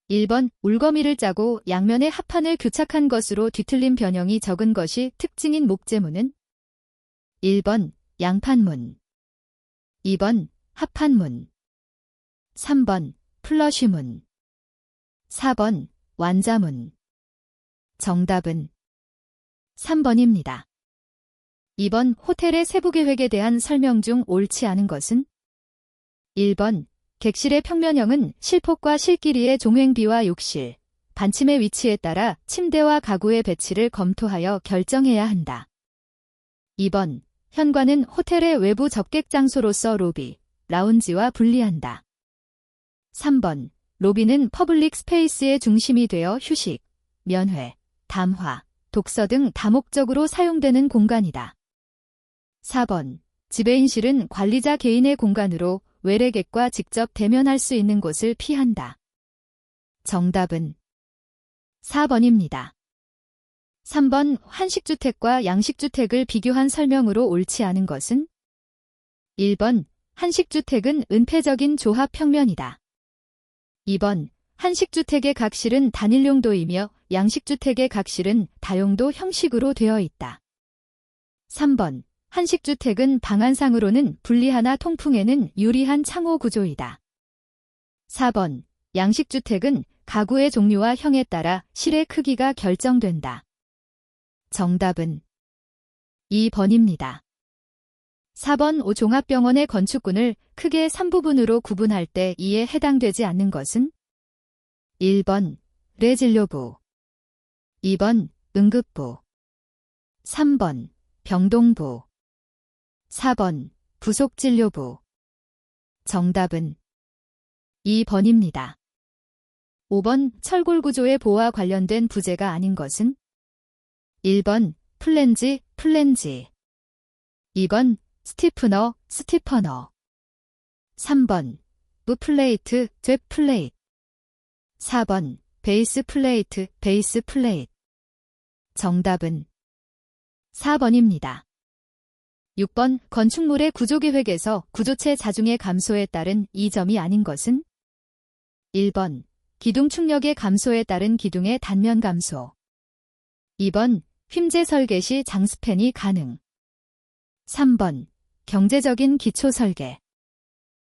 1번 울거미를 짜고 양면의 합판을 교착한 것으로 뒤틀린 변형이 적은 것이 특징인 목재문은 1번 양판문, 2번 합판문, 3번 플러시문, 4번 완자문. 정답은 3번입니다. 2번 호텔의 세부계획에 대한 설명 중 옳지 않은 것은 1번 객실의 평면형은 실폭과 실끼리의 종횡비와 욕실, 반침의 위치에 따라 침대와 가구의 배치를 검토하여 결정해야 한다. 2번 현관은 호텔의 외부 접객 장소로서 로비, 라운지와 분리한다. 3번 로비는 퍼블릭 스페이스의 중심이 되어 휴식, 면회, 담화, 독서 등 다목적으로 사용되는 공간이다. 4번 지배인실은 관리자 개인의 공간으로 외래객과 직접 대면할 수 있는 곳을 피한다. 정답은 4번입니다. 3번 한식주택과 양식주택을 비교한 설명으로 옳지 않은 것은 1번 한식주택은 은폐적인 조합 평면이다. 2번 한식주택의 각실은 단일용도이며 양식주택의 각실은 다용도 형식으로 되어 있다. 3번 한식주택은 방안상으로는 분리하나 통풍에는 유리한 창호 구조이다. 4번 양식주택은 가구의 종류와 형에 따라 실의 크기가 결정된다. 정답은 2번입니다. 4번 종합병원의 건축군을 크게 3부분으로 구분할 때 이에 해당되지 않는 것은 1번 뇌진료부, 2번 응급부, 3번 병동부, 4번 부속진료부. 정답은 2번입니다. 5번 철골구조의 보호와 관련된 부재가 아닌 것은 1번 플랜지, 2번 스티프너, 스티퍼너, 3번 무플레이트, 쨋플레이트, 4번 베이스 플레이트, 베이스 플레이트. 정답은 4번입니다. 6번 건축물의 구조계획에서 구조체 자중의 감소에 따른 이 점이 아닌 것은 1번 기둥 충력의 감소에 따른 기둥의 단면 감소, 2번 휨제 설계 시 장스팬이 가능, 3번 경제적인 기초 설계,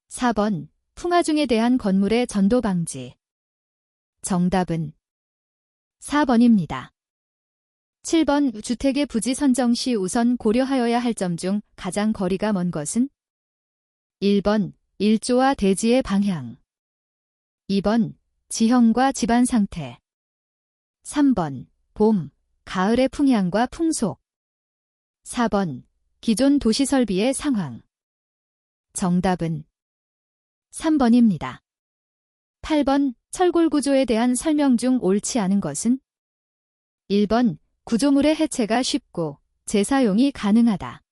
4번 풍화중에 대한 건물의 전도 방지. 정답은 4번입니다. 7번 주택의 부지 선정 시 우선 고려하여야 할 점 중 가장 거리가 먼 것은 1번 일조와 대지의 방향, 2번 지형과 집안 상태, 3번 봄, 가을의 풍향과 풍속, 4번 기존 도시 설비의 상황. 정답은 3번입니다. 8번 철골 구조에 대한 설명 중 옳지 않은 것은 1번 구조물의 해체가 쉽고 재사용이 가능하다.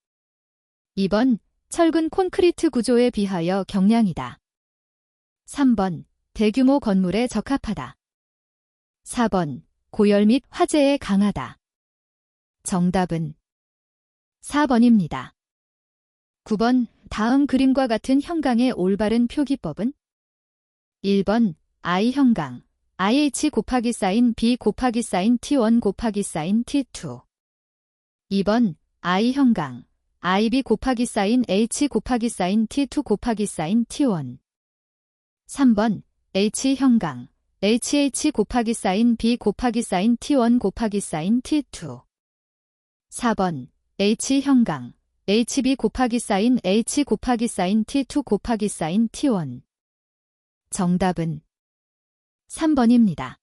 2번 철근 콘크리트 구조에 비하여 경량이다. 3번 대규모 건물에 적합하다. 4번 고열 및 화재에 강하다. 정답은 4번입니다. 9번 다음 그림과 같은 형광의 올바른 표기법은 1번 I 형광, IH 곱하기 사인 B 곱하기 사인 T1 곱하기 사인 T2. 2번 I 형광, IB 곱하기 사인 H 곱하기 사인 T2 곱하기 사인 T1. 3번 H 형광, HH 곱하기 사인 B 곱하기 사인 T1 곱하기 사인 T2. 4번 H 형광, HB 곱하기 사인 H 곱하기 사인 T2 곱하기 사인 T1. 정답은 3번입니다.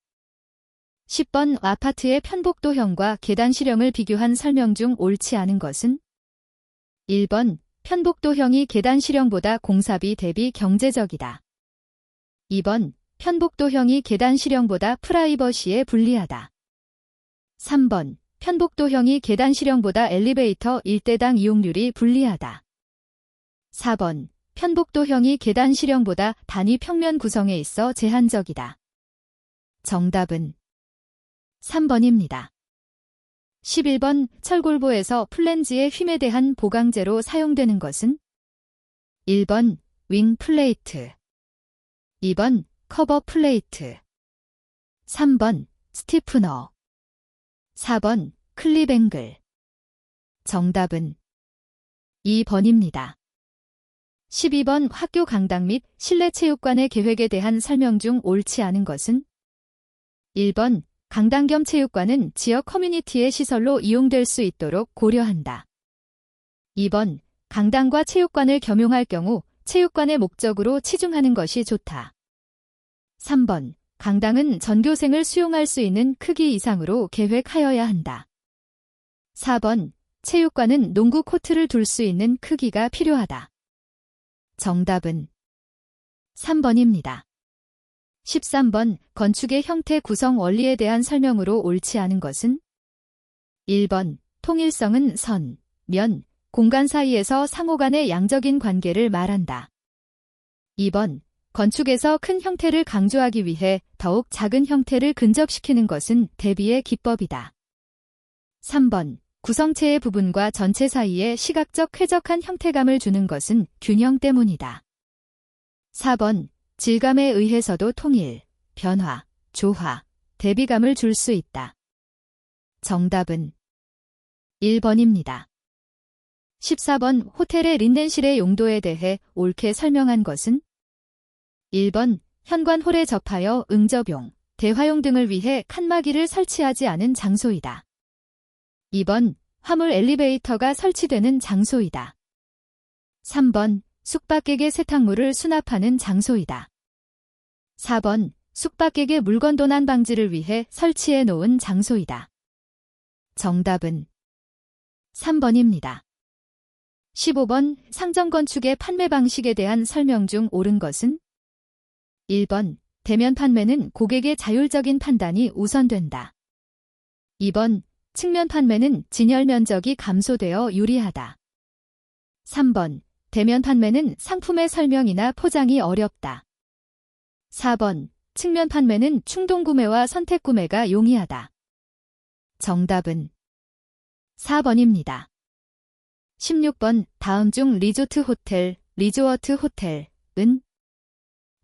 10번 아파트의 편복도형과 계단실형을 비교한 설명 중 옳지 않은 것은 1번 편복도형이 계단실형보다 공사비 대비 경제적이다. 2번 편복도형이 계단실형보다 프라이버시에 불리하다. 3번 편복도형이 계단실형보다 엘리베이터 일대당 이용률이 불리하다. 4번 편복도형이 계단실형보다 단위 평면 구성에 있어 제한적이다. 정답은 3번입니다. 11번 철골보에서 플랜지의 휨에 대한 보강제로 사용되는 것은 1번 윙 플레이트, 2번 커버 플레이트, 3번 스티프너. 4번 클립앵글. 정답은 2번입니다. 12번 학교 강당 및 실내 체육관의 계획에 대한 설명 중 옳지 않은 것은? 1번 강당 겸 체육관은 지역 커뮤니티의 시설로 이용될 수 있도록 고려한다. 2번 강당과 체육관을 겸용할 경우 체육관의 목적으로 치중하는 것이 좋다. 3번 강당은 전교생을 수용할 수 있는 크기 이상으로 계획하여야 한다. 4번 체육관은 농구 코트를 둘 수 있는 크기가 필요하다. 정답은 3번입니다. 13번 건축의 형태 구성 원리에 대한 설명으로 옳지 않은 것은? 1번 통일성은 선, 면, 공간 사이에서 상호 간의 양적인 관계를 말한다. 2번 건축에서 큰 형태를 강조하기 위해 더욱 작은 형태를 근접시키는 것은 대비의 기법이다. 3번 구성체의 부분과 전체 사이에 시각적 쾌적한 형태감을 주는 것은 균형 때문이다. 4번 질감에 의해서도 통일, 변화, 조화, 대비감을 줄 수 있다. 정답은 1번입니다. 14번 호텔의 린넨실의 용도에 대해 옳게 설명한 것은? 1번 현관홀에 접하여 응접용, 대화용 등을 위해 칸막이를 설치하지 않은 장소이다. 2번 화물 엘리베이터가 설치되는 장소이다. 3번 숙박객의 세탁물을 수납하는 장소이다. 4번 숙박객의 물건 도난 방지를 위해 설치해 놓은 장소이다. 정답은 3번입니다. 15번 상점 건축의 판매 방식에 대한 설명 중 옳은 것은? 1번 대면 판매는 고객의 자율적인 판단이 우선된다. 2번 측면 판매는 진열 면적이 감소되어 유리하다. 3번 대면 판매는 상품의 설명이나 포장이 어렵다. 4번 측면 판매는 충동 구매와 선택 구매가 용이하다. 정답은 4번입니다. 16번 다음 중 리조트 호텔, 리조어트 호텔은?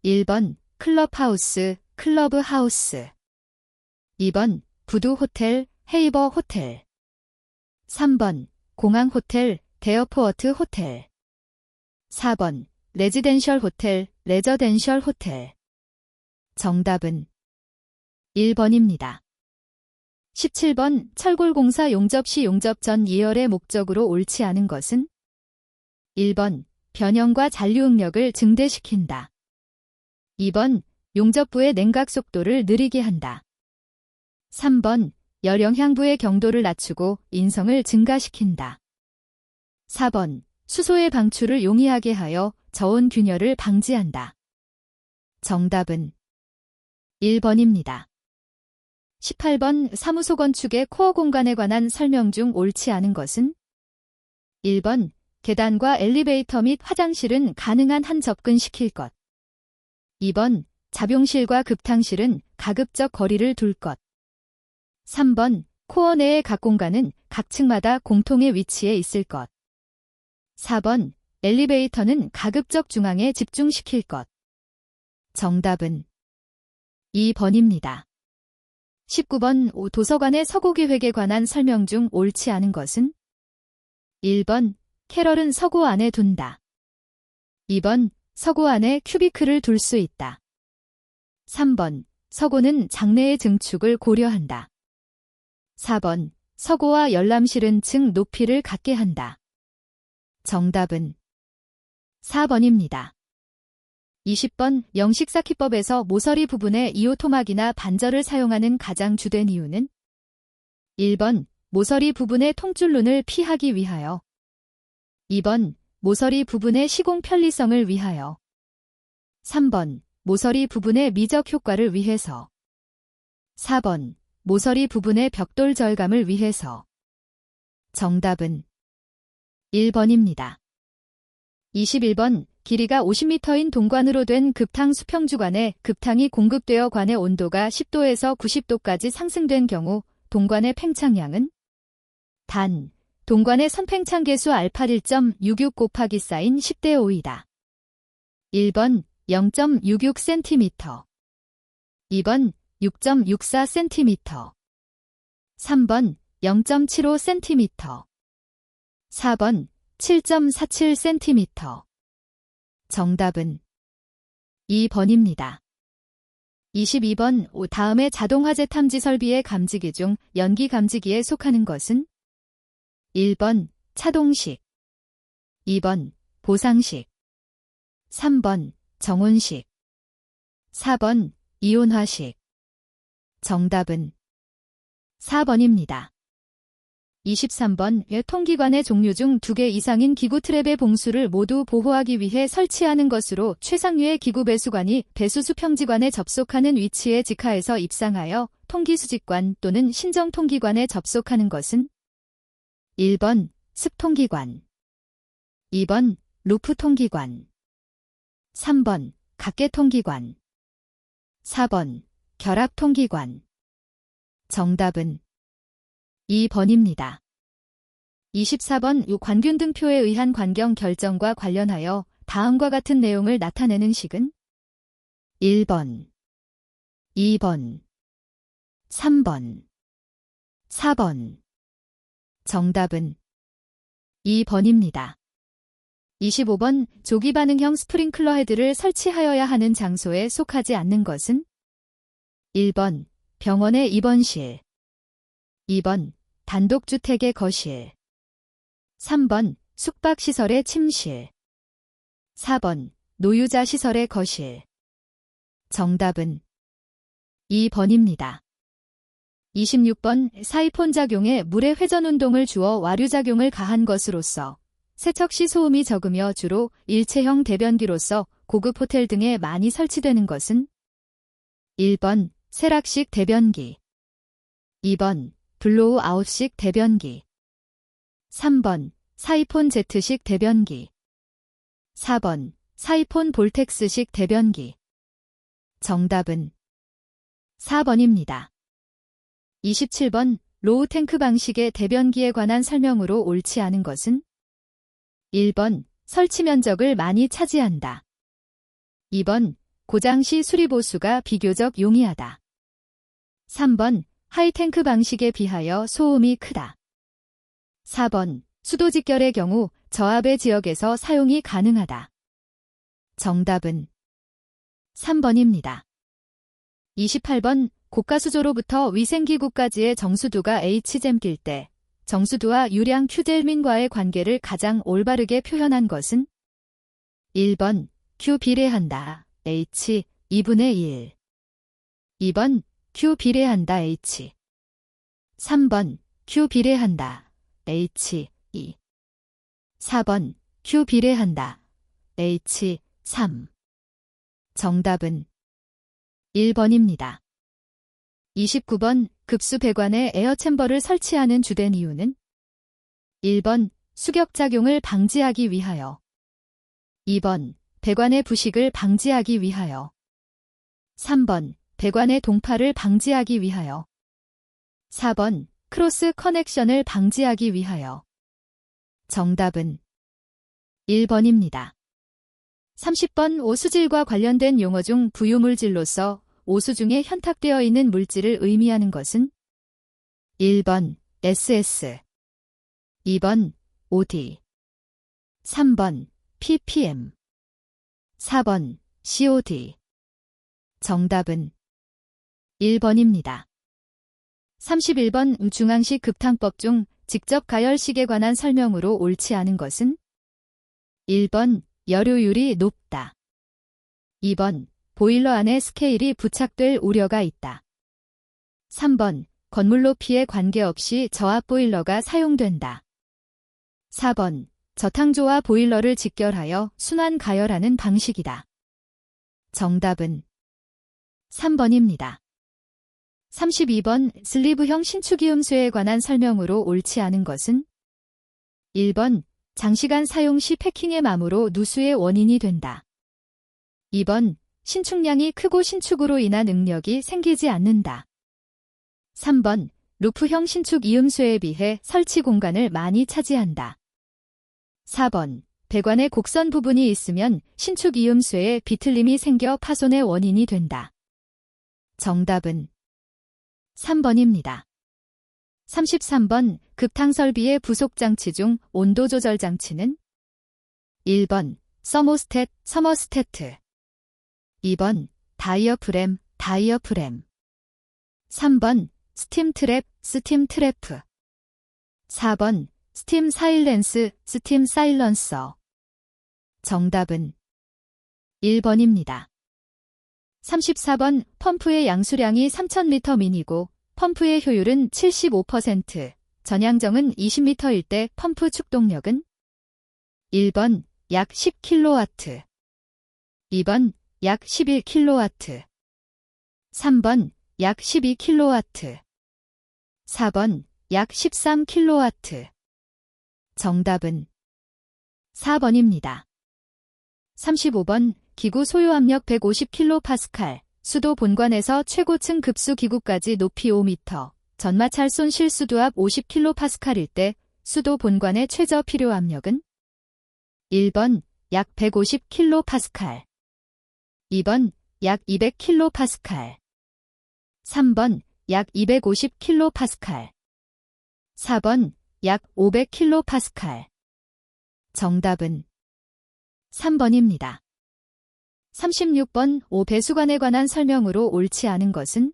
1번 클럽하우스, 클러브하우스. 2번 부두 호텔, 헤이버 호텔. 3번 공항 호텔, 데어포어트 호텔. 4번 레지덴셜 호텔, 레저덴셜 호텔. 정답은 1번입니다. 17번 철골공사 용접 시 용접 전 예열의 목적으로 옳지 않은 것은? 1번 변형과 잔류응력을 증대시킨다. 2번 용접부의 냉각 속도를 느리게 한다. 3번 열 영향부의 경도를 낮추고 인성을 증가시킨다. 4번 수소의 방출을 용이하게 하여 저온 균열을 방지한다. 정답은 1번입니다. 18번 사무소 건축의 코어 공간에 관한 설명 중 옳지 않은 것은? 1번 계단과 엘리베이터 및 화장실은 가능한 한 접근시킬 것. 2번 잡용실과 급탕실은 가급적 거리를 둘 것. 3번 코어 내의 각 공간은 각 층마다 공통의 위치에 있을 것. 4번 엘리베이터는 가급적 중앙에 집중시킬 것. 정답은 2번입니다. 19번 도서관의 서고 계획에 관한 설명 중 옳지 않은 것은? 1번 캐럴은 서고 안에 둔다. 2번 서고 안에 큐비클을 둘 수 있다. 3번 서고는 장내의 증축을 고려한다. 4번 서고와 열람실은 층 높이를 갖게 한다. 정답은 4번입니다. 20번 영식사키법에서 모서리 부분에 이오토막이나 반절을 사용하는 가장 주된 이유는? 1번 모서리 부분의 통줄눈을 피하기 위하여. 2번 모서리 부분의 시공 편리성을 위하여. 3번 모서리 부분의 미적 효과를 위해서. 4번 모서리 부분의 벽돌 절감을 위해서. 정답은 1번입니다. 21번 길이가 50m인 동관으로 된 급탕 수평 주관에 급탕이 공급되어 관의 온도가 10도에서 90도까지 상승된 경우 동관의 팽창량은? 단, 동관의 선팽창 계수 알파 1.66 곱하기 사인 10대 5이다. 1번 0.66cm 2번 6.64cm. 3번 0.75cm. 4번 7.47cm. 정답은 2번입니다. 22번 다음의 자동화재 탐지 설비의 감지기 중 연기 감지기에 속하는 것은 1번 차동식, 2번 보상식, 3번 정온식, 4번 이온화식. 정답은 4번입니다. 23번 통기관의 종류 중 2개 이상인 기구 트랩의 봉수를 모두 보호하기 위해 설치하는 것으로 최상류의 기구 배수관이 배수수평지관에 접속하는 위치에 직하에서 입상하여 통기수직관 또는 신정통기관에 접속하는 것은 1번 습통기관, 2번 루프통기관, 3번 각계통기관, 4번 결합통기관. 정답은 2번입니다. 24번 관균등표에 의한 관경 결정과 관련하여 다음과 같은 내용을 나타내는 식은 1번, 2번, 3번, 4번. 정답은 2번입니다. 25번 조기반응형 스프링클러 헤드를 설치하여야 하는 장소에 속하지 않는 것은 1번 병원의 입원실, 2번 단독주택의 거실, 3번 숙박시설의 침실, 4번 노유자 시설의 거실. 정답은 2번입니다. 26번 사이폰 작용에 물의 회전운동을 주어 와류작용을 가한 것으로서 세척시 소음이 적으며 주로 일체형 대변기로서 고급 호텔 등에 많이 설치되는 것은 1번 세락식 대변기, 2번 블로우 아웃식 대변기, 3번 사이폰 제트식 대변기, 4번 사이폰 볼텍스식 대변기. 정답은 4번입니다. 27번 로우 탱크 방식의 대변기에 관한 설명으로 옳지 않은 것은 1번 설치 면적을 많이 차지한다, 2번 고장시 수리보수가 비교적 용이하다, 3번 하이탱크 방식에 비하여 소음이 크다, 4번 수도 직결의 경우 저압의 지역에서 사용이 가능하다. 정답은 3번입니다. 28번 고가수조로부터 위생기구까지의 정수도가 H잼길 때 정수도와 유량 Q델민과의 관계를 가장 올바르게 표현한 것은 1번 Q 비례한다 H 2분의 1, 2번 Q 비례한다 H, 3번 Q 비례한다 H 2, 4번 Q 비례한다 H 3. 정답은 1번입니다. 29번 급수 배관에 에어챔버를 설치하는 주된 이유는 1번 수격작용을 방지하기 위하여, 2번 배관의 부식을 방지하기 위하여, 3번 배관의 동파를 방지하기 위하여, 4번 크로스 커넥션을 방지하기 위하여. 정답은 1번입니다. 30번 오수질과 관련된 용어 중 부유물질로서 오수 중에 현탁되어 있는 물질을 의미하는 것은 1번 SS, 2번 OD, 3번 ppm, 4번 COD. 정답은 1번입니다. 31번 중앙식 급탕법 중 직접 가열식에 관한 설명으로 옳지 않은 것은 1번 열효율이 높다, 2번 보일러 안에 스케일이 부착될 우려가 있다, 3번 건물 높이에 관계없이 저압 보일러가 사용된다, 4번 저탕조와 보일러를 직결하여 순환 가열하는 방식이다. 정답은 3번입니다. 32번 슬리브형 신축이음수에 관한 설명으로 옳지 않은 것은 1번 장시간 사용 시 패킹의 마모로 누수의 원인이 된다, 2번 신축량이 크고 신축으로 인한 응력이 생기지 않는다, 3번 루프형 신축 이음수에 비해 설치 공간을 많이 차지한다, 4번 배관에 곡선 부분이 있으면 신축 이음수에 비틀림이 생겨 파손의 원인이 된다. 정답은 3번입니다. 33번 급탕 설비의 부속 장치 중 온도 조절 장치는 1번 서모스탯, 서머스태트 2번 다이어프램, 다이어프램 3번 스팀 트랩, 스팀 트래프 4번 스팀 사일렌스, 스팀 사일런서 정답은 1번입니다. 34번 펌프의 양수량이 3000m 미니고 펌프의 효율은 75%, 전향정은 20m일 때 펌프 축동력은 1번 약 10kW, 2번 약 11kW, 3번 약 12kW, 4번 약 13kW. 정답은 4번입니다. 35번 기구 소요압력 150kPa, 수도 본관에서 최고층 급수 기구까지 높이 5m, 전마찰 손 실수두압 50kPa일 때 수도 본관의 최저 필요 압력은 1번 약 150kPa, 2번 약 200kPa, 3번 약 250kPa, 4번 약 500kPa. 정답은 3번입니다. 36번 5배수관에 관한 설명으로 옳지 않은 것은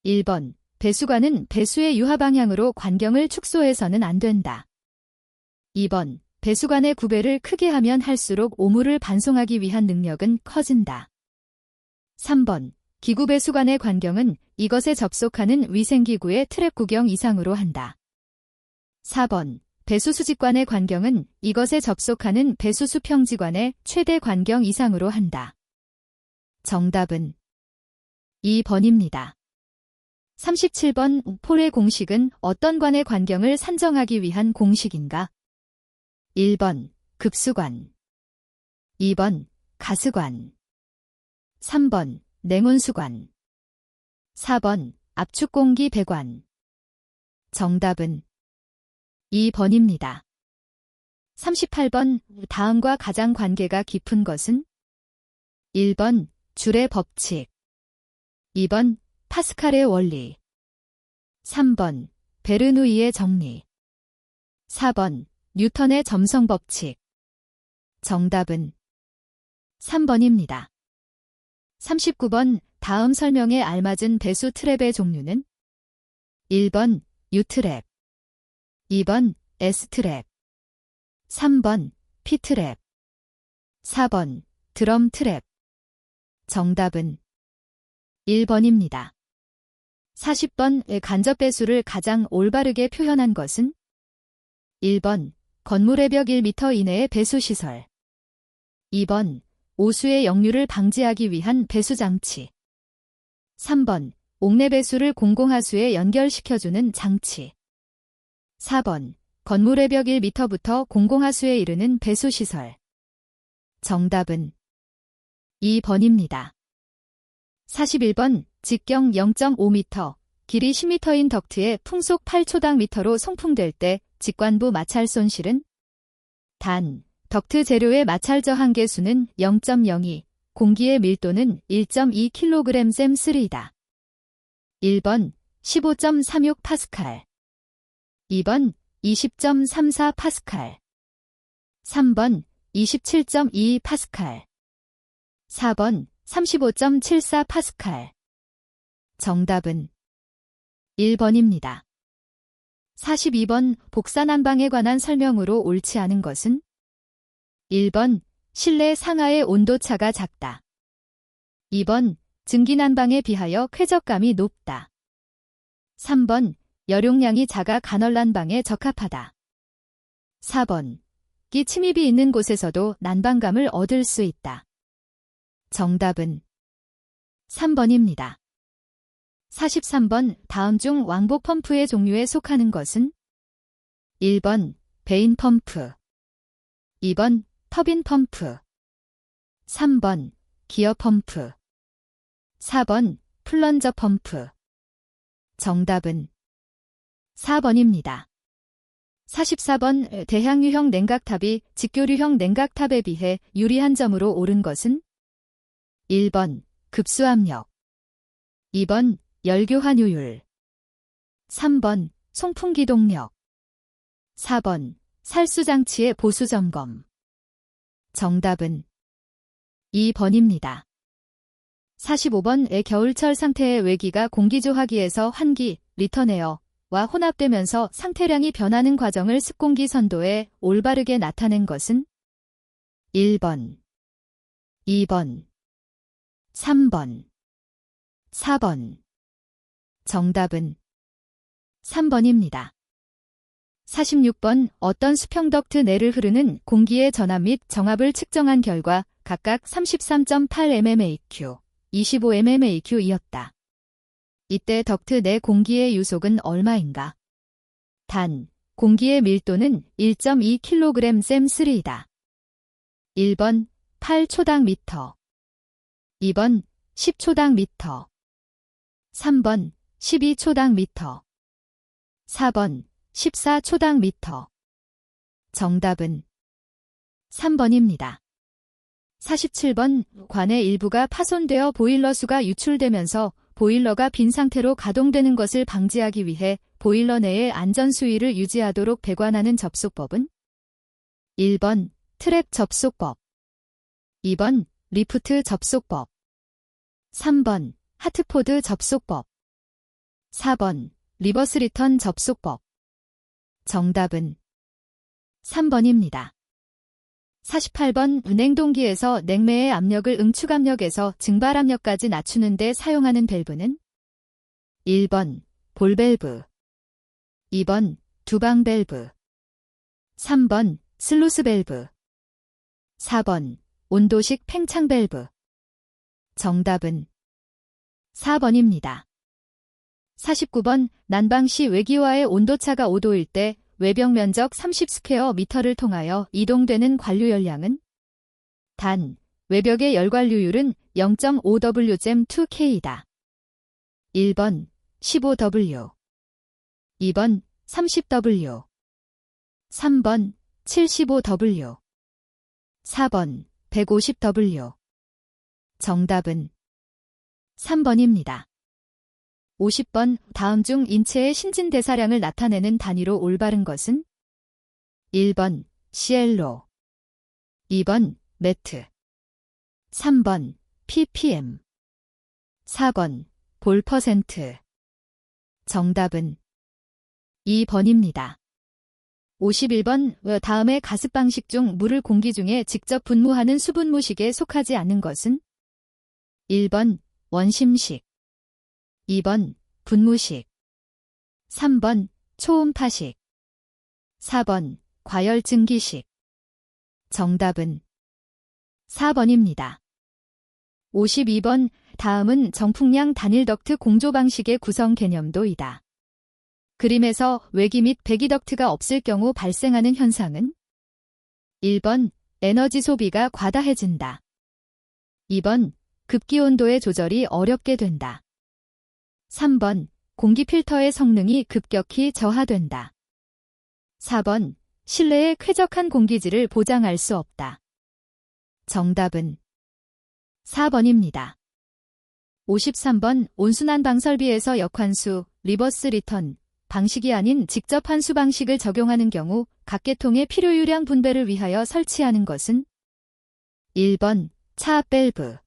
1번 배수관은 배수의 유하 방향으로 관경을 축소해서는 안 된다. 2번 배수관의 구배를 크게 하면 할수록 오물을 반송하기 위한 능력은 커진다. 3번 기구 배수관의 관경은 이것에 접속하는 위생기구의 트랩 구경 이상으로 한다. 4번 배수수직관의 관경은 이것에 접속하는 배수수평지관의 최대 관경 이상으로 한다. 정답은 2번입니다. 37번 폴의 공식은 어떤 관의 관경을 산정하기 위한 공식인가? 1번 급수관, 2번 가스관, 3번 냉온수관, 4번 압축공기 배관. 정답은 2번입니다. 38번 다음과 가장 관계가 깊은 것은 1번 줄의 법칙, 2번 파스칼의 원리, 3번 베르누이의 정리, 4번 뉴턴의 점성 법칙. 정답은 3번입니다. 39번 다음 설명에 알맞은 배수 트랩의 종류는 1번 U트랩, 2번 S트랩, 3번 P트랩, 4번 드럼 트랩. 정답은 1번입니다. 40번 간접 배수를 가장 올바르게 표현한 것은 1번 건물의 벽 1m 이내의 배수시설, 2번 오수의 역류를 방지하기 위한 배수장치, 3번 옥내 배수를 공공하수에 연결시켜주는 장치, 4번 건물의 벽 1m부터 공공하수에 이르는 배수시설. 정답은 2번입니다. 41번 직경 0.5m, 길이 10m인 덕트에 풍속 8초당 미터로 송풍될 때 직관부 마찰 손실은 단, 덕트 재료의 마찰 저항계수는 0.02, 공기의 밀도는 1.2kgm/S이다. 1번 15.36 파스칼, 2번 20.34 파스칼, 3번 27.22 파스칼, 4번 35.74 파스칼. 정답은 1번입니다. 42번 복사난방에 관한 설명으로 옳지 않은 것은 1번 실내 상하의 온도차가 작다. 2번 증기난방에 비하여 쾌적감이 높다. 3번 열용량이 작아 간헐난방에 적합하다. 4번 기 침입이 있는 곳에서도 난방감을 얻을 수 있다. 정답은 3번입니다. 43번 다음 중 왕복 펌프의 종류에 속하는 것은 1번 베인 펌프, 2번 터빈 펌프, 3번 기어 펌프, 4번 플런저 펌프. 정답은 4번입니다. 44번 대향유형 냉각탑이 직교류형 냉각탑에 비해 유리한 점으로 옳은 것은 1번 급수압력, 2번 열교 환유율. 3번 송풍 기동력. 4번 살수장치의 보수 점검. 정답은 2번입니다. 45번의 겨울철 상태의 외기가 공기조화기에서 환기, 리턴에어와 혼합되면서 상태량이 변하는 과정을 습공기 선도에 올바르게 나타낸 것은 1번, 2번, 3번, 4번. 정답은 3번입니다. 46번 어떤 수평 덕트 내를 흐르는 공기의 전압 및 정압을 측정한 결과 각각 33.8mmAq, 25mmAq이었다. 이때 덕트 내 공기의 유속은 얼마인가? 단, 공기의 밀도는 1.2kg/cm3이다. 1번 8초당 미터, 2번 10초당 미터, 3번 12초당 미터, 4번 14초당 미터. 정답은 3번입니다. 47번 관의 일부가 파손되어 보일러수가 유출되면서 보일러가 빈 상태로 가동되는 것을 방지하기 위해 보일러 내의 안전 수위를 유지하도록 배관하는 접속법은 1번 트랩 접속법, 2번 리프트 접속법, 3번 하트포드 접속법, 4번 리버스 리턴 접속법. 정답은 3번입니다. 48번 냉동기에서 냉매의 압력을 응축압력에서 증발압력까지 낮추는 데 사용하는 밸브는 1번 볼밸브, 2번 두방 밸브, 3번 슬루스 밸브, 4번 온도식 팽창 밸브. 정답은 4번입니다. 49번 난방시 외기와의 온도차가 5도일 때 외벽 면적 30스퀘어미터를 통하여 이동되는 관류 열량은 단, 외벽의 열관류율은 0.5W/2K이다. 1번 15W, 2번 30W, 3번 75W, 4번 150W. 정답은 3번입니다. 50번 다음 중 인체의 신진대사량을 나타내는 단위로 올바른 것은 1번 시엘로, 2번 매트, 3번 ppm, 4번 볼 퍼센트. 정답은 2번입니다. 51번 다음의 가습 방식 중 물을 공기 중에 직접 분무하는 수분무식에 속하지 않는 것은 1번 원심식, 2번 분무식, 3번 초음파식, 4번 과열증기식. 정답은 4번입니다. 52번 다음은 정풍량 단일 덕트 공조 방식의 구성 개념도이다. 그림에서 외기 및 배기 덕트가 없을 경우 발생하는 현상은 1번 에너지 소비가 과다해진다. 2번 급기온도의 조절이 어렵게 된다. 3번 공기 필터의 성능이 급격히 저하된다. 4번 실내의 쾌적한 공기질을 보장할 수 없다. 정답은 4번입니다. 53번 온순환 방설비에서 역환수, 리버스 리턴 방식이 아닌 직접 환수 방식을 적용하는 경우 각 계통의 필요유량 분배를 위하여 설치하는 것은 1번 차압 밸브,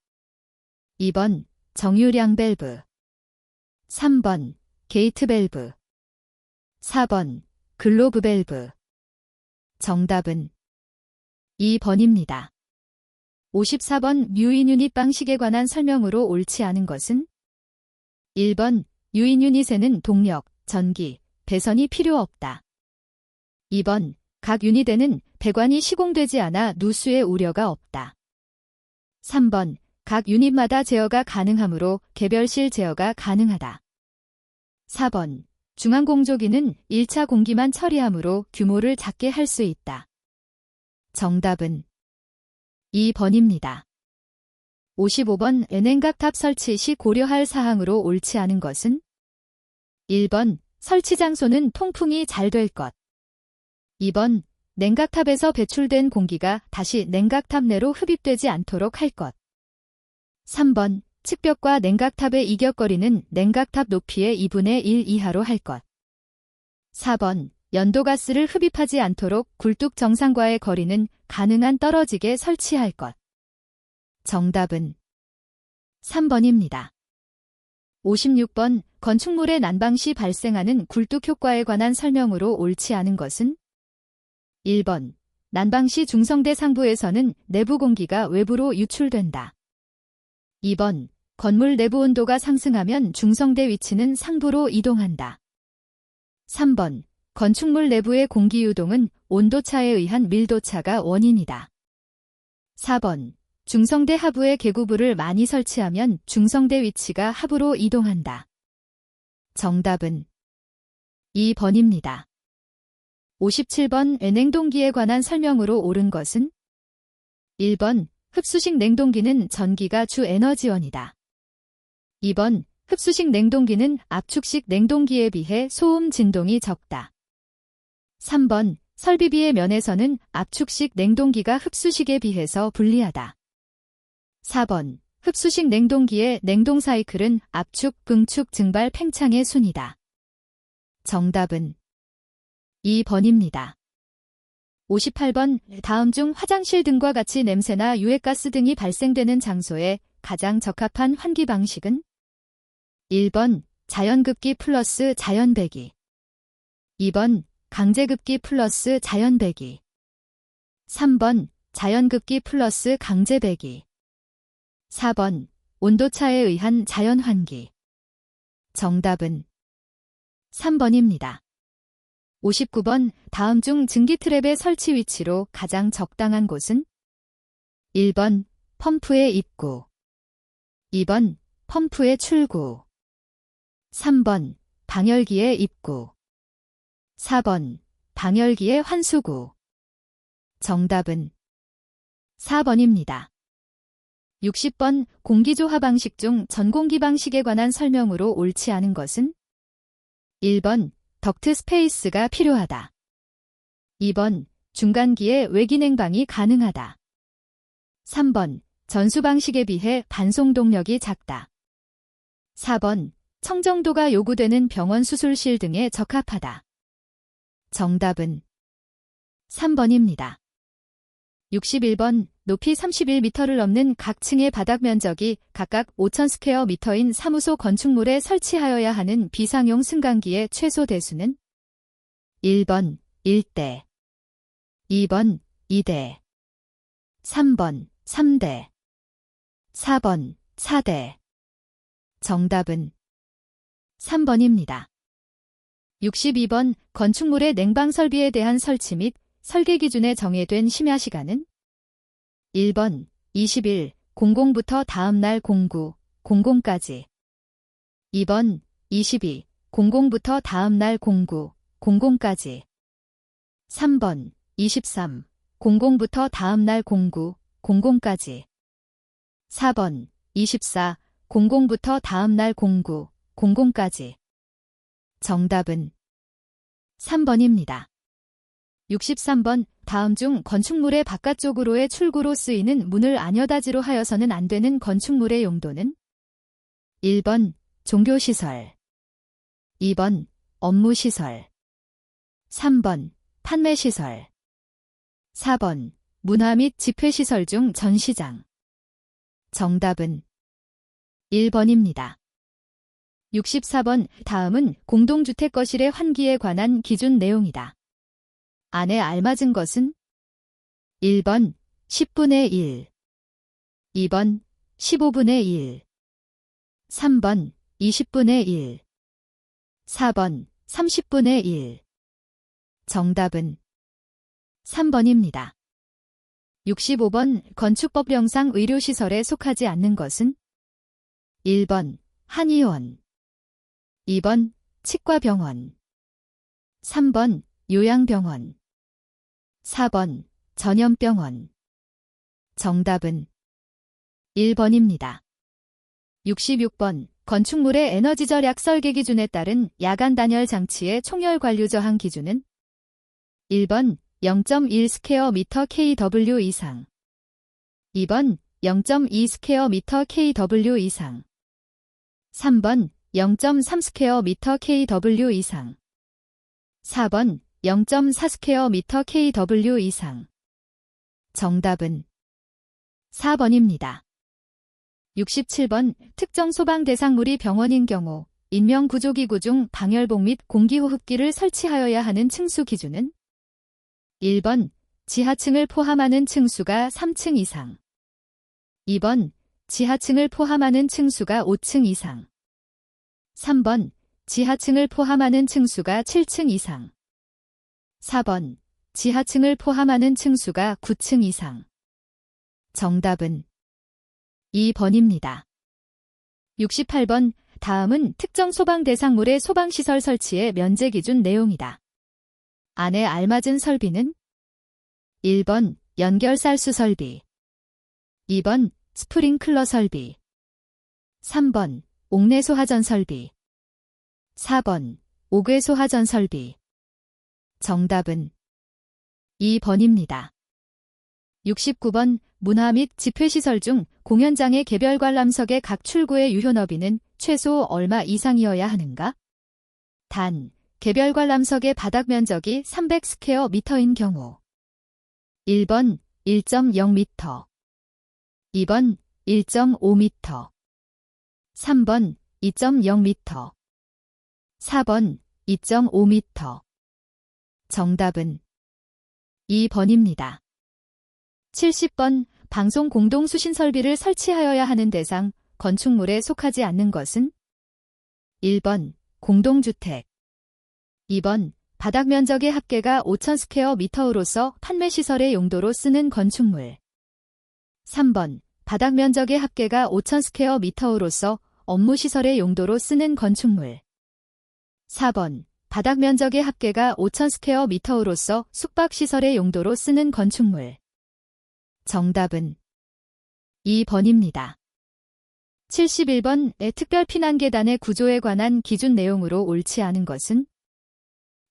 2번 정유량 밸브, 3번 게이트 밸브, 4번 글로브 밸브. 정답은 2번입니다. 54번 유인 유닛 방식에 관한 설명으로 옳지 않은 것은 1번 유인 유닛에는 동력, 전기, 배선이 필요 없다. 2번 각 유닛에는 배관이 시공되지 않아 누수의 우려가 없다. 3번 각 유닛마다 제어가 가능하므로 개별실 제어가 가능하다. 4번 중앙공조기는 1차 공기만 처리하므로 규모를 작게 할 수 있다. 정답은 2번입니다. 55번 냉각탑 설치 시 고려할 사항으로 옳지 않은 것은 1번 설치 장소는 통풍이 잘 될 것, 2번 냉각탑에서 배출된 공기가 다시 냉각탑 내로 흡입되지 않도록 할 것, 3번 측벽과 냉각탑의 이격거리는 냉각탑 높이의 2분의 1 이하로 할 것. 4번. 연도가스를 흡입하지 않도록 굴뚝 정상과의 거리는 가능한 떨어지게 설치할 것. 정답은 3번입니다. 56번. 건축물의 난방 시 발생하는 굴뚝 효과에 관한 설명으로 옳지 않은 것은? 1번. 난방 시 중성대 상부에서는 내부 공기가 외부로 유출된다. 2번. 건물 내부 온도가 상승하면 중성대 위치는 상부로 이동한다. 3번. 건축물 내부의 공기 유동은 온도차에 의한 밀도차가 원인이다. 4번. 중성대 하부에 계구부를 많이 설치하면 중성대 위치가 하부로 이동한다. 정답은 2번입니다. 57번. 냉동기에 관한 설명으로 옳은 것은? 1번. 흡수식 냉동기는 전기가 주 에너지원이다. 2번. 흡수식 냉동기는 압축식 냉동기에 비해 소음 진동이 적다. 3번. 설비비의 면에서는 압축식 냉동기가 흡수식에 비해서 불리하다. 4번. 흡수식 냉동기의 냉동 사이클은 압축, 증축, 증발, 팽창의 순이다. 정답은 2번입니다. 58번. 다음 중 화장실 등과 같이 냄새나 유해가스 등이 발생되는 장소에 가장 적합한 환기 방식은? 1번. 자연급기 플러스 자연배기. 2번. 강제급기 플러스 자연배기. 3번. 자연급기 플러스 강제배기. 4번. 온도차에 의한 자연환기. 정답은 3번입니다. 59번. 다음 중 증기 트랩의 설치 위치로 가장 적당한 곳은? 1번. 펌프의 입구. 2번. 펌프의 출구. 3번. 방열기의 입구. 4번. 방열기의 환수구. 정답은 4번입니다. 60번. 공기조화 방식 중 전공기 방식에 관한 설명으로 옳지 않은 것은? 1번. 덕트 스페이스가 필요하다. 2번. 중간기에 외기냉방이 가능하다. 3번. 전수 방식에 비해 반송 동력이 작다. 4번. 청정도가 요구되는 병원 수술실 등에 적합하다. 정답은 3번입니다. 61번. 높이 31m를 넘는 각 층의 바닥 면적이 각각 5,000스퀘어미터인 사무소 건축물에 설치하여야 하는 비상용 승강기의 최소 대수는? 1번 1대, 2번 2대, 3번 3대, 4번 4대. 정답은 3번입니다. 62번. 건축물의 냉방 설비에 대한 설치 및 설계 기준에 정해된 심야 시간은? 1번 20일 00부터 다음날 09, 00까지. 2번 22, 00부터 다음날 09, 00까지. 3번 23, 00부터 다음날 09, 00까지. 4번 24, 00부터 다음날 09, 00까지. 정답은 3번입니다. 63번. 다음 중 건축물의 바깥쪽으로의 출구로 쓰이는 문을 안여다지로 하여서는 안 되는 건축물의 용도는? 1번. 종교시설. 2번. 업무시설. 3번. 판매시설. 4번. 문화 및 집회시설 중 전시장. 정답은 1번입니다. 64번. 다음은 공동주택 거실의 환기에 관한 기준 내용이다. 안에 알맞은 것은? 1번 10분의 1, 2번 15분의 1, 3번 20분의 1, 4번 30분의 1. 정답은 3번입니다. 65번. 건축법령상 의료시설에 속하지 않는 것은? 1번 한의원, 2번 치과병원, 3번 요양병원, 4번 전염병원. 정답은 1번입니다. 66번. 건축물의 에너지 절약 설계 기준에 따른 야간 단열 장치의 총열 관류 저항 기준은? 1번 0.1 스퀘어 미터 kW 이상, 2번 0.2 스퀘어 미터 kW 이상. 3번 0.3 스퀘어 미터 kW 이상. 4번 0.4 스퀘어 미터 kW 이상. 정답은 4번입니다. 67번 특정 소방 대상물이 병원인 경우 인명구조기구 중 방열복 및 공기호흡기를 설치하여야 하는 층수 기준은 1번 지하층을 포함하는 층수가 3층 이상. 2번 지하층을 포함하는 층수가 5층 이상. 3번 지하층을 포함하는 층수가 7층 이상. 4번 지하층을 포함하는 층수가 9층 이상. 정답은 2번입니다. 68번 다음은 특정 소방 대상물의 소방시설 설치의 면제 기준 내용이다. 안에 알맞은 설비는 1번 연결쌀수 설비, 2번 스프링클러 설비, 3번 옥내소하전 설비, 4번 옥외소하전 설비. 정답은 2번입니다. 69번 문화 및 집회시설 중 공연장의 개별 관람석의 각 출구의 유효너비는 최소 얼마 이상이어야 하는가? 단, 개별 관람석의 바닥 면적이 300 스퀘어 미터인 경우 1번 1.0m, 2번 1.5m, 3번 2.0m, 4번 2.5m. 정답은 2번입니다. 70번 방송 공동수신 설비를 설치하여야 하는 대상 건축물에 속하지 않는 것은 1번 공동주택, 2번 바닥 면적의 합계가 5,000 스퀘어 미터로서 판매시설의 용도로 쓰는 건축물, 3번 바닥 면적의 합계가 5,000 스퀘어 미터로서 업무시설의 용도로 쓰는 건축물, 4번 바닥 면적의 합계가 5,000 스퀘어 미터로서 숙박시설의 용도로 쓰는 건축물. 정답은 2번입니다. 71번의 특별 피난계단의 구조에 관한 기준 내용으로 옳지 않은 것은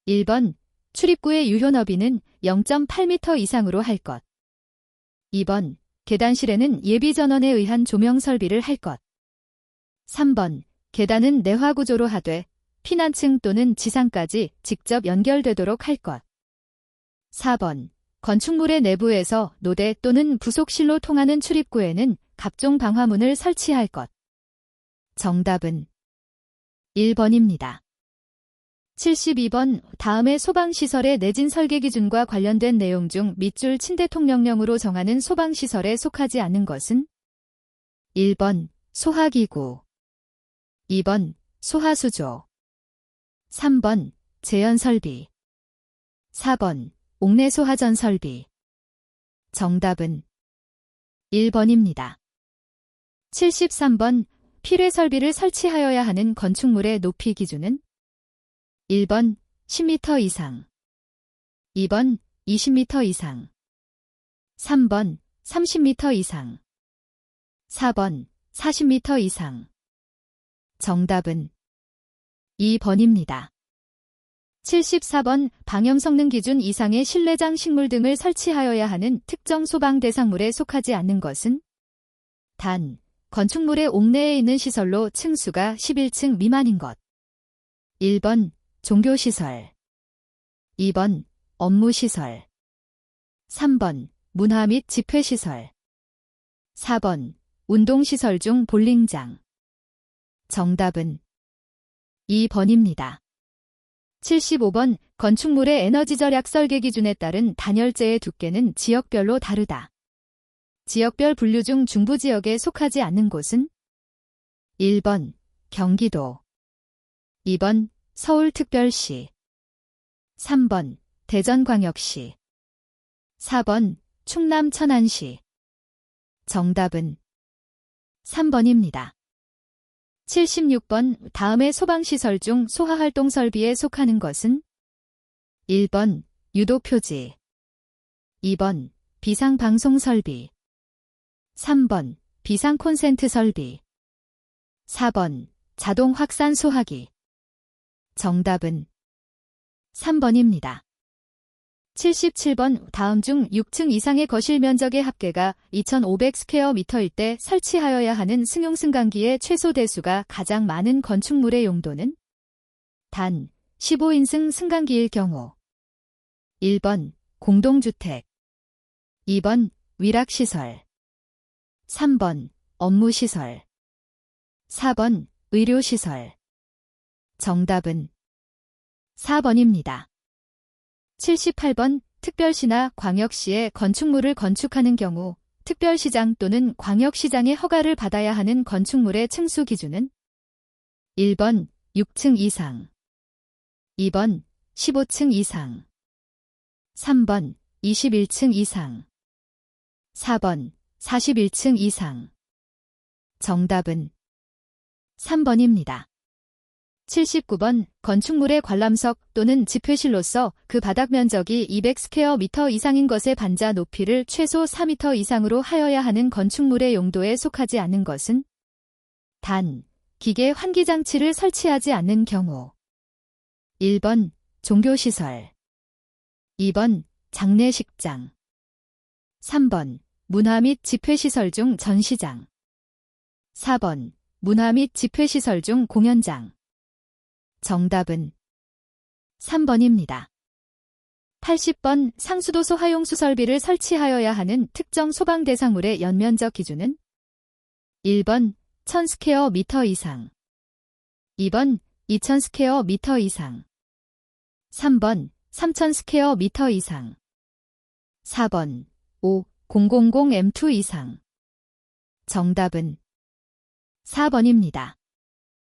1번 출입구의 유효너비는 0.8m 이상으로 할 것, 2번 계단실에는 예비전원에 의한 조명 설비를 할 것, 3번 계단은 내화구조로 하되 피난층 또는 지상까지 직접 연결되도록 할 것, 4번 건축물의 내부에서 노대 또는 부속실로 통하는 출입구에는 각종 방화문을 설치할 것. 정답은 1번입니다. 72번 다음의 소방시설의 내진 설계 기준과 관련된 내용 중 밑줄 친 대통령령으로 정하는 소방시설에 속하지 않는 것은 1번 소화기구, 2번 소화수조, 3번 제연설비, 4번 옥내소하전 설비. 정답은 1번입니다. 73번 필외 설비를 설치하여야 하는 건축물의 높이 기준은 1번 10m 이상, 2번 20m 이상, 3번 30m 이상, 4번 40m 이상. 정답은 2번입니다. 74번 방염 성능 기준 이상의 실내장 식물 등을 설치하여야 하는 특정 소방 대상물에 속하지 않는 것은 단, 건축물의 옥내에 있는 시설로 층수가 11층 미만인 것. 1번 종교시설, 2번 업무시설, 3번 문화 및 집회시설, 4번 운동시설 중 볼링장. 정답은 2번입니다. 75번 건축물의 에너지 절약 설계 기준에 따른 단열재의 두께는 지역별로 다르다. 지역별 분류 중 중부지역에 속하지 않는 곳은 1번 경기도, 2번 서울특별시, 3번 대전광역시, 4번 충남 천안시. 정답은 3번입니다. 76번 다음의 소방시설 중 소화활동 설비에 속하는 것은 1번 유도표지, 2번 비상방송 설비, 3번 비상콘센트 설비, 4번 자동 확산 소화기. 정답은 3번입니다. 77번 다음 중 6층 이상의 거실 면적의 합계가 2500스퀘어미터일 때 설치하여야 하는 승용승강기의 최소 대수가 가장 많은 건축물의 용도는? 단 15인승 승강기일 경우. 1번 공동주택, 2번 위락시설, 3번 업무시설, 4번 의료시설. 정답은 4번입니다. 78번 특별시나 광역시에 건축물을 건축하는 경우 특별시장 또는 광역시장의 허가를 받아야 하는 건축물의 층수 기준은? 1번 6층 이상, 2번 15층 이상, 3번 21층 이상, 4번 41층 이상. 정답은 3번입니다. 79번 건축물의 관람석 또는 집회실로서 그 바닥 면적이 200스퀘어미터 이상인 것의 반자 높이를 최소 4m 이상으로 하여야 하는 건축물의 용도에 속하지 않는 것은? 단, 기계 환기장치를 설치하지 않는 경우. 1번 종교시설, 2번 장례식장, 3번 문화 및 집회시설 중 전시장, 4번 문화 및 집회시설 중 공연장. 정답은 3번입니다. 80번 상수도소 하용수 설비를 설치하여야 하는 특정 소방 대상물의 연면적 기준은? 1번 1000스퀘어미터 이상, 2번 2000스퀘어미터 이상, 3번 3000스퀘어미터 이상, 4번 5000M2 이상. 정답은 4번입니다.